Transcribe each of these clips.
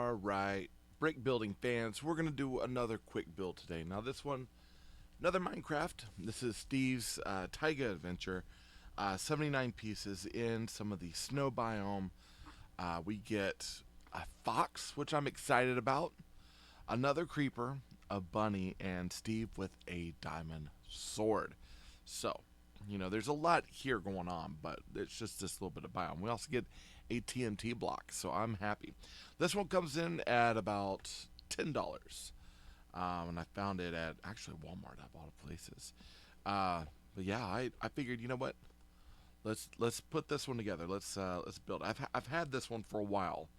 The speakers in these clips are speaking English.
Alright, brick building fans, we're going to do another quick build today. Now this one, another Minecraft. This is Steve's Taiga Adventure. 79 pieces in some of the snow biome. We get a fox, which I'm excited about, another creeper, a bunny, and Steve with a diamond sword. So, there's a lot here going on, but it's just this little bit of biome. We also get a TNT block, so I'm happy. This one comes in at about $10. And I found it at actually Walmart, of all places. But yeah, I figured, you know what? Let's put this one together. Let's build. I've had this one for a while,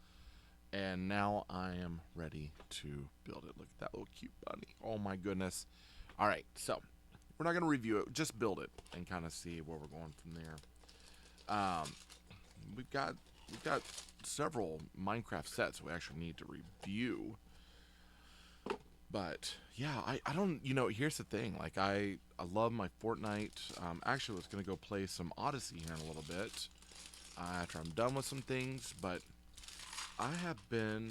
and now I am ready to build it. Look at that little cute bunny. Oh my goodness! All right, so we're not gonna review it. Just build it and kind of see where we're going from there. We've got several Minecraft sets we actually need to review. But yeah, I don't, here's the thing. Like I love my Fortnite. Actually was gonna go play some Odyssey here in a little bit after I'm done with some things. But I have been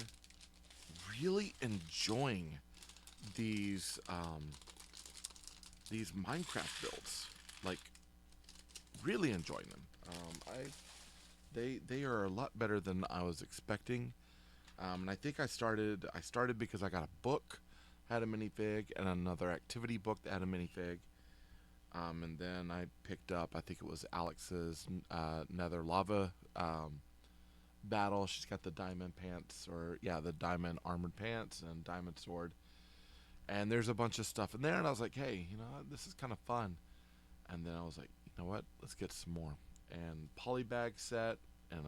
really enjoying these Minecraft builds. Like really enjoying them. They are a lot better than I was expecting. And I think I started because I got a book, had a minifig, and another activity book that had a minifig. And then I picked up, I think it was Alex's Nether Lava battle. She's got the diamond pants, the diamond armored pants and diamond sword. And there's a bunch of stuff in there, and I was like, hey, this is kind of fun. And then I was like, you know what? Let's get some more. And polybag set, and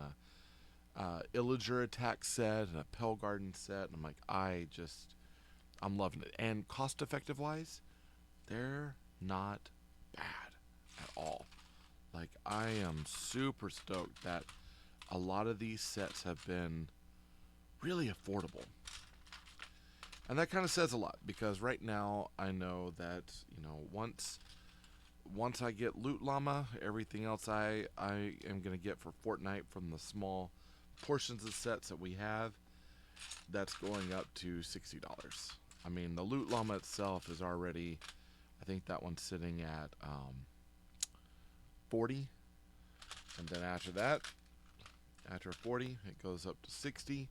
a Illager attack set, and a Pell Garden set. And I'm like, I'm loving it. And cost effective wise, they're not bad at all. Like, I am super stoked that a lot of these sets have been really affordable. And that kind of says a lot, because right now I know that, once I get Loot Llama, everything else I am going to get for Fortnite from the small portions of sets that we have, that's going up to $60. I mean, the Loot Llama itself is already, I think that one's sitting at 40. And then after 40, it goes up to 60.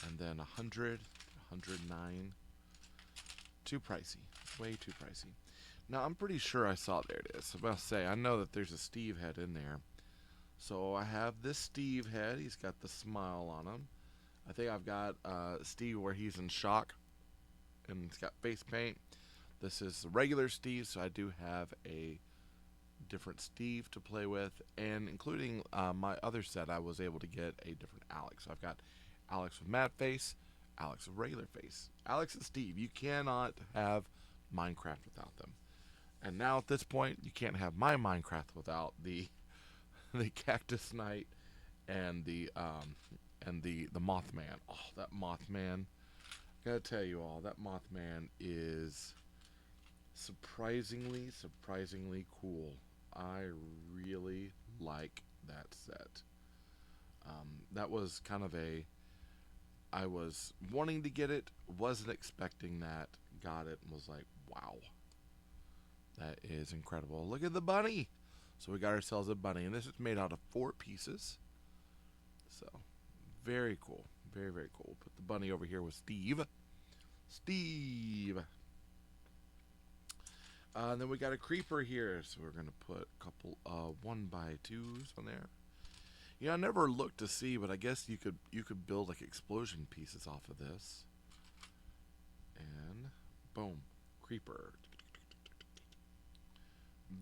And then 100, 109. Too pricey. Way too pricey. Now, I'm pretty sure I saw, there it is. I must say, I know that there's a Steve head in there. So I have this Steve head. He's got the smile on him. I think I've got Steve where he's in shock. And he's got face paint. This is the regular Steve, so I do have a different Steve to play with. And including my other set, I was able to get a different Alex. So I've got Alex with mad face, Alex with regular face. Alex and Steve, you cannot have Minecraft without them. And now at this point, you can't have my Minecraft without the Cactus Knight and the Mothman. Oh, that Mothman! Gotta tell you all, that Mothman is surprisingly cool. I really like that set. That was kind of I was wanting to get it, wasn't expecting that, got it, and was like, wow. That is incredible. Look at the bunny. So we got ourselves a bunny, and this is made out of 4 pieces. So, very cool. Very, very cool. Put the bunny over here with Steve. And then we got a creeper here, so we're going to put a couple of 1x2s on there. I never looked to see, but I guess you could build like explosion pieces off of this. And boom, creeper.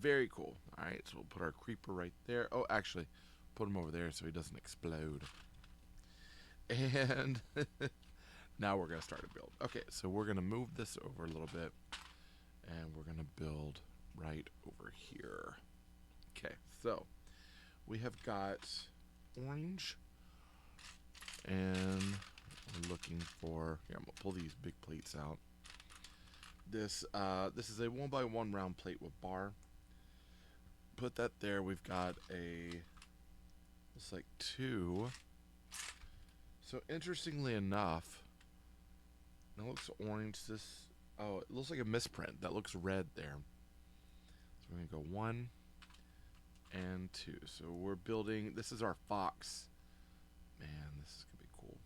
Very cool. Alright, so we'll put our creeper right there. Oh, actually, put him over there so he doesn't explode. And now we're going to start a build. Okay, so we're going to move this over a little bit. And we're going to build right over here. Okay, so we have got orange. And we're looking for... Here, I'm going to pull these big plates out. This is a 1x1 round plate with bar. Put that there. We've got looks like 2 So interestingly enough, it looks orange. Oh, it looks like a misprint. That looks red there. So we're gonna go 1 and 2. So we're building. This is our fox. Man, this is gonna be cool.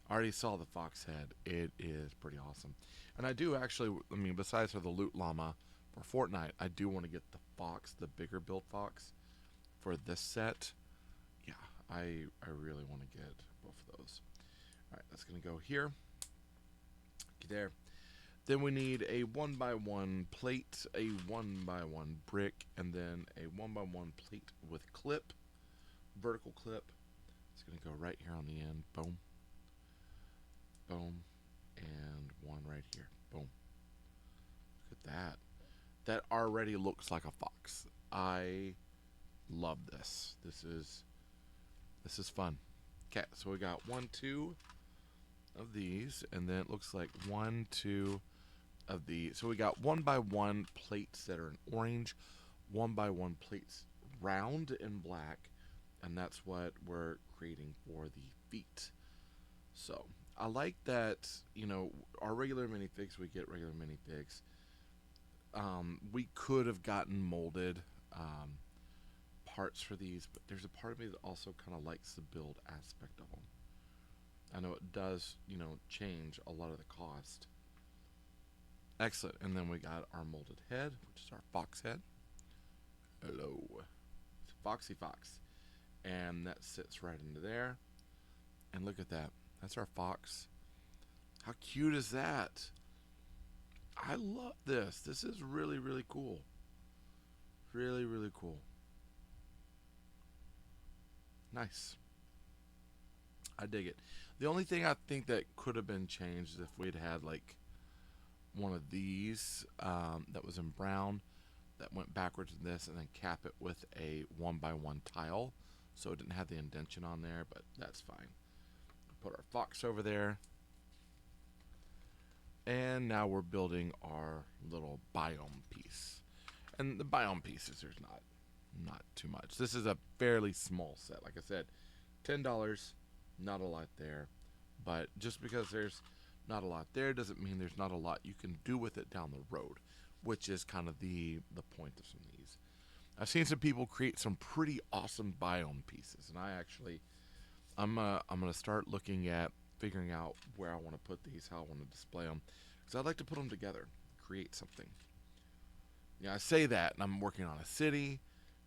I already saw the fox head. It is pretty awesome. And I do actually. I mean, besides for the loot llama for Fortnite, I do want to get the fox, the bigger build fox, for this set. Yeah, I really want to get both of those. All right, that's gonna go here. There. Then we need a 1x1 plate, a 1x1 brick, and then a 1x1 plate with clip, vertical clip. It's going to go right here on the end. Boom. Boom. And one right here. Boom. Look at that. That already looks like a fox. I love this. This is fun. Okay, so we got 1, 2 of these, and then it looks like 1, 2 of these. So we got 1x1 plates that are in orange, 1x1 plates round in black, and that's what we're creating for the feet. So I like that, you know, our regular minifigs, we get regular minifigs. We could have gotten molded parts for these, but there's a part of me that also kind of likes the build aspect of them. I know it does, you know, change a lot of the cost. Excellent. And then we got our molded head, which is our fox head. Hello. It's a foxy fox. And that sits right into there. And look at that. That's our fox. How cute is that? I love this. This is really, really cool. Really, really cool. Nice. I dig it. The only thing I think that could have been changed is if we'd had like one of these that was in brown that went backwards in this, and then cap it with a 1x1 tile so it didn't have the indentation on there, but that's fine. Put our fox over there, and now we're building our little biome piece. And the biome pieces, there's not too much. This is a fairly small set. Like I said, $10, not a lot there, but just because there's not a lot there doesn't mean there's not a lot you can do with it down the road, which is kind of the point of some of these. I've seen some people create some pretty awesome biome pieces, and I'm gonna start looking at figuring out where I want to put these, how I want to display them, because I'd like to put them together, create something. Yeah, I say that, and I'm working on a city,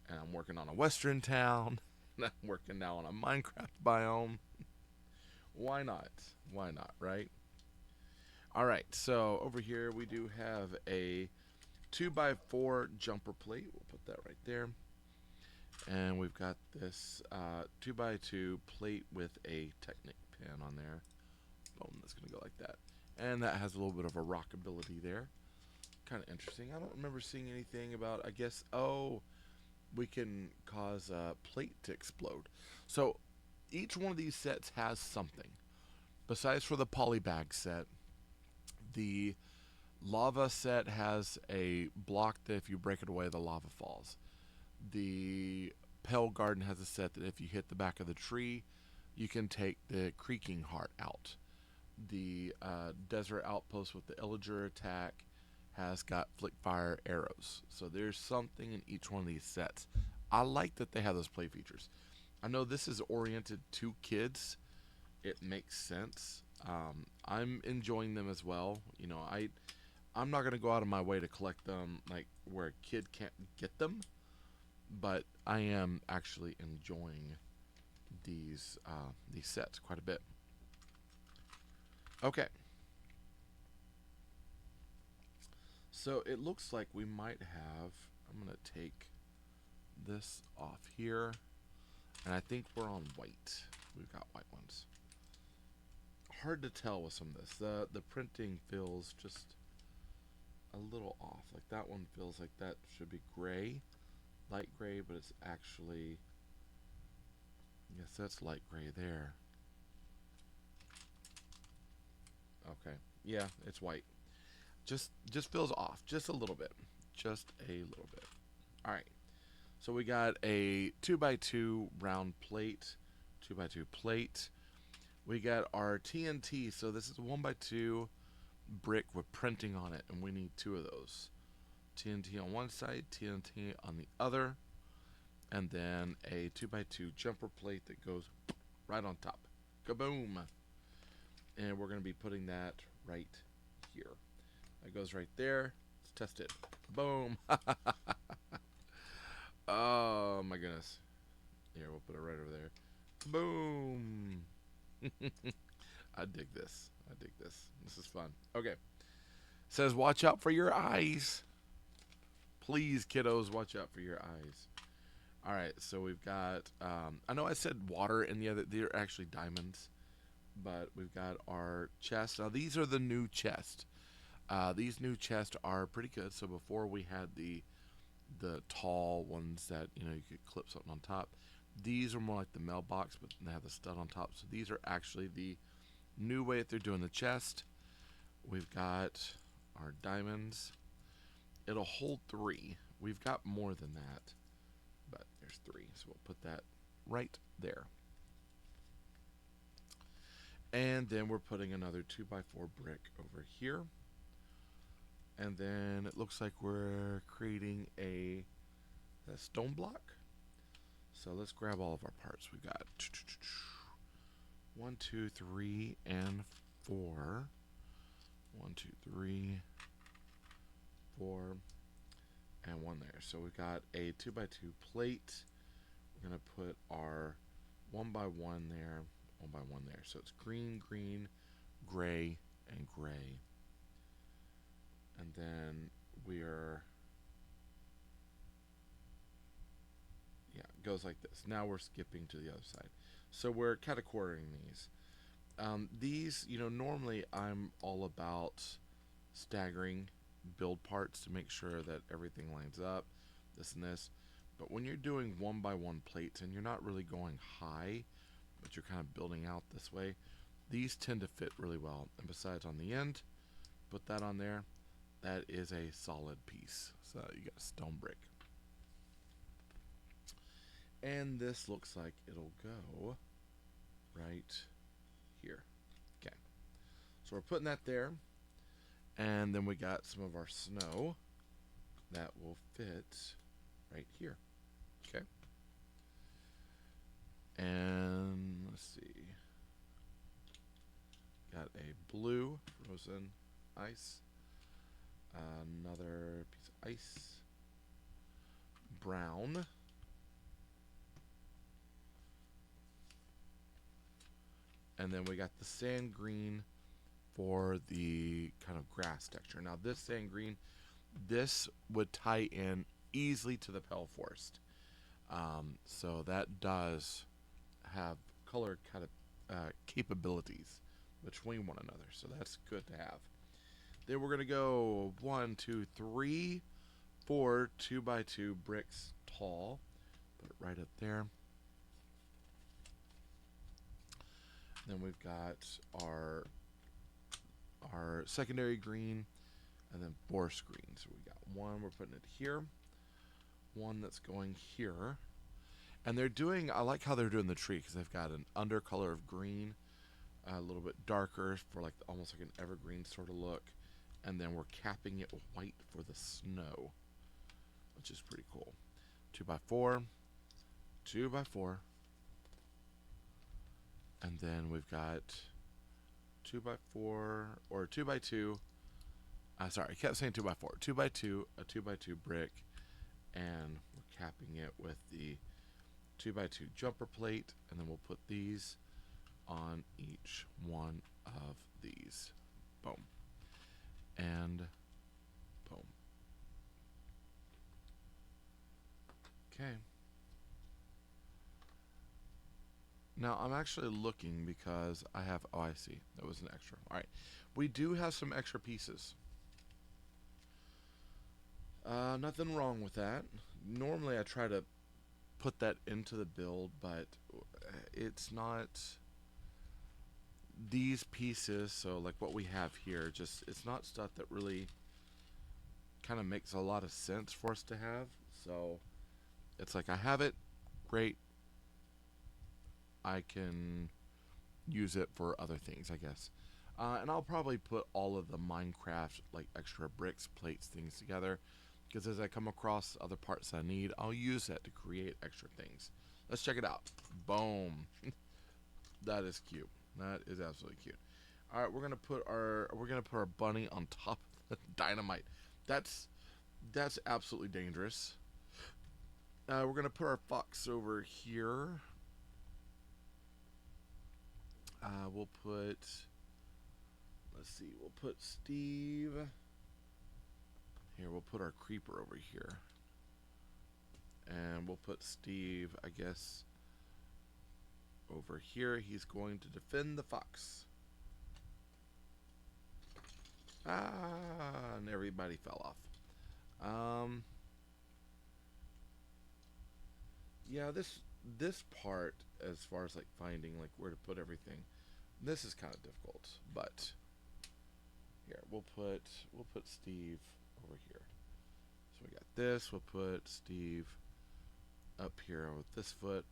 and I'm working on a western town, and I'm working now on a Minecraft biome. Why not? Why not, right? Alright, so over here we do have a 2x4 jumper plate. We'll put that right there. And we've got this 2x2 plate with a Technic pin on there. Boom, that's going to go like that. And that has a little bit of a rockability there. Kind of interesting. I don't remember seeing anything about, I guess, oh, we can cause a plate to explode. So each one of these sets has something. Besides for the polybag set, the lava set has a block that if you break it away, the lava falls. The Pale Garden has a set that if you hit the back of the tree, you can take the creaking heart out. The Desert Outpost with the Illager attack has got flick fire arrows. So there's something in each one of these sets. I like that they have those play features. I know this is oriented to kids. It makes sense. I'm enjoying them as well. You know, I'm not gonna go out of my way to collect them like where a kid can't get them, but I am actually enjoying these sets quite a bit. Okay. So it looks like we might have, I'm going to take this off here, and I think we're on white. We've got white ones. Hard to tell with some of this. The printing feels just a little off. Like that one feels like that should be gray, light gray, but it's actually, yes, that's light gray there. Okay, yeah, it's white. Just feels off, just a little bit, just a little bit. All right, so we got a 2x2 round plate, 2x2 plate. We got our TNT. So this is a 1x2 brick with printing on it, and we need 2 of those. TNT on one side, TNT on the other, and then a 2x2 jumper plate that goes right on top. Kaboom! And we're going to be putting that right here. That goes right there. Let's test it. Boom! Oh my goodness. Here, we'll put it right over there. Boom! I dig this. I dig this. This is fun. Okay. Says watch out for your eyes. Please, kiddos, watch out for your eyes. All right, so we've got, I know I said water in the other, they're actually diamonds, but we've got our chest. Now, these are the new chest. These new chests are pretty good. So before we had the tall ones that, you know, you could clip something on top. These are more like the mailbox, but they have the stud on top. So these are actually the new way that they're doing the chest. We've got our diamonds. It'll hold 3. We've got more than that, but there's 3. So we'll put that right there. And then we're putting another 2x4 brick over here. And then it looks like we're creating a stone block. So let's grab all of our parts. We've got 1, 2, 3, and 4. 1, 2, 3, 4, and 1 there. So we've got a 2x2 plate. We're going to put our 1x1 there, 1x1 there. So it's green, green, gray, and gray. And then we're, yeah, it goes like this. Now we're skipping to the other side. So we're kind of quartering these. These, you know, normally I'm all about staggering build parts to make sure that everything lines up, this and this. But when you're doing 1x1 plates and you're not really going high, but you're kind of building out this way, these tend to fit really well. And besides, on the end, put that on there. That is a solid piece. So you got a stone brick. And this looks like it'll go right here. Okay. So we're putting that there. And then we got some of our snow that will fit right here. Okay. And let's see. Got a blue frozen ice. Another piece of ice. Brown. And then we got the sand green for the kind of grass texture. Now this sand green, this would tie in easily to the Pale Forest. So that does have color kind of capabilities between one another. So that's good to have. Then we're going to go 1, 2, 3, 4 2x2 bricks tall. Put it right up there. Then we've got our secondary green, and then forest green. So we got 1, we're putting it here. 1 that's going here. And they're doing, I like how they're doing the tree, because they've got an undercolor of green, a little bit darker for like almost like an evergreen sort of look. And then we're capping it with white for the snow, which is pretty cool. 2x4, 2x4. And then we've got 2x4 or 2x2. Sorry, I kept saying 2x4. 2x2, a 2x2 brick, and we're capping it with the 2x2 jumper plate, and then we'll put these on each one of these. Boom. And boom. Okay. Now I'm actually looking because I have, oh, I see, that was an extra. All right, we do have some extra pieces. Nothing wrong with that. Normally I try to put that into the build, but it's not these pieces. So like what we have here, just it's not stuff that really kind of makes a lot of sense for us to have. So it's like I have it, great. I can use it for other things, I guess. And I'll probably put all of the Minecraft like extra bricks, plates, things together, because as I come across other parts I need, I'll use that to create extra things. Let's check it out. Boom. That is cute. That is absolutely cute. All right, we're gonna put our bunny on top of the dynamite. That's absolutely dangerous. We're gonna put our fox over here. We'll put. Let's see. We'll put Steve. Here, we'll put our creeper over here. And we'll put Steve, I guess, over here. He's going to defend the fox. And everybody fell off. Yeah, this part, as far as like finding like where to put everything, this is kind of difficult. But here, we'll put Steve over here. So we got this. We'll put Steve up here with this foot,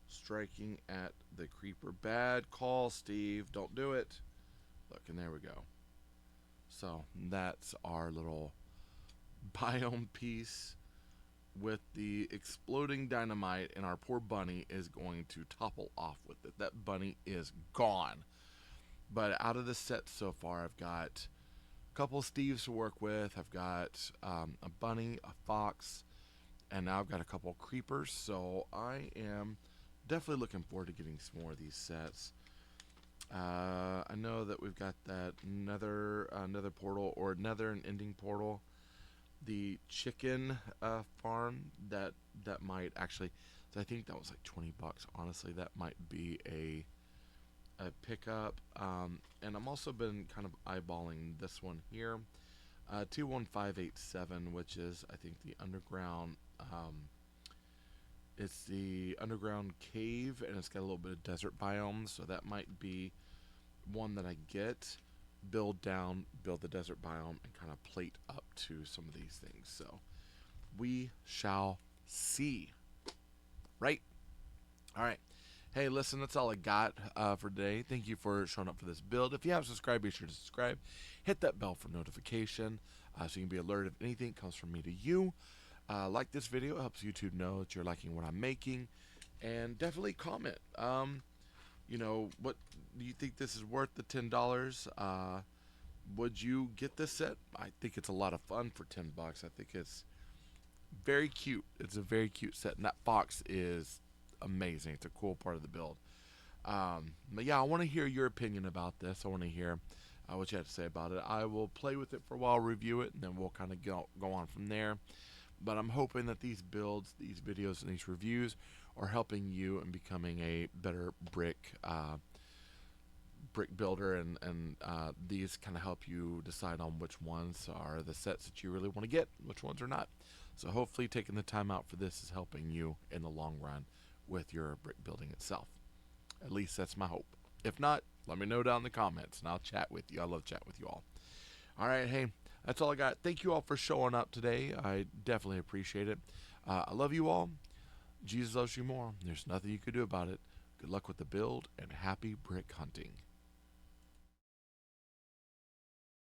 striking at the creeper. Bad call, Steve. Don't do it. Look, and there we go. So that's our little biome piece with the exploding dynamite, and our poor bunny is going to topple off with it. That bunny is gone. But out of the set so far, I've got a couple of Steves to work with. I've got a bunny, a fox, and now I've got a couple of creepers. So I am definitely looking forward to getting some more of these sets. I know that we've got that nether portal, or nether and ending portal. The chicken farm that might actually, I think that was like $20. Honestly, that might be a pickup. And I'm also been kind of eyeballing this one here, 21587, which is I think the underground. It's the underground cave, and it's got a little bit of desert biome, so that might be one that I get, build down, build the desert biome, and kind of plate up to some of these things. So we shall see. Right? All right. Hey, listen, that's all I got for today. Thank you for showing up for this build. If you haven't subscribed, be sure to subscribe. Hit that bell for notification so you can be alerted if anything comes from me to you. Like this video. It helps YouTube know that you're liking what I'm making. And definitely comment. You know, what do you think this is worth the $10? Would you get this set? I think it's a lot of fun for $10. I think it's very cute. It's a very cute set, and that fox is amazing. It's a cool part of the build. But yeah, I want to hear your opinion about this. I want to hear what you have to say about it. I will play with it for a while, review it, and then we'll kind of go on from there. But I'm hoping that these builds, these videos, and these reviews are helping you in becoming a better brick builder, and these kind of help you decide on which ones are the sets that you really want to get, which ones are not. So hopefully taking the time out for this is helping you in the long run with your brick building itself. At least that's my hope. If not, let me know down in the comments, and I'll chat with you. I love chatting with you all. All right, hey, that's all I got. Thank you all for showing up today. I definitely appreciate it. I love you all. Jesus loves you more. There's nothing you can do about it. Good luck with the build, and happy brick hunting.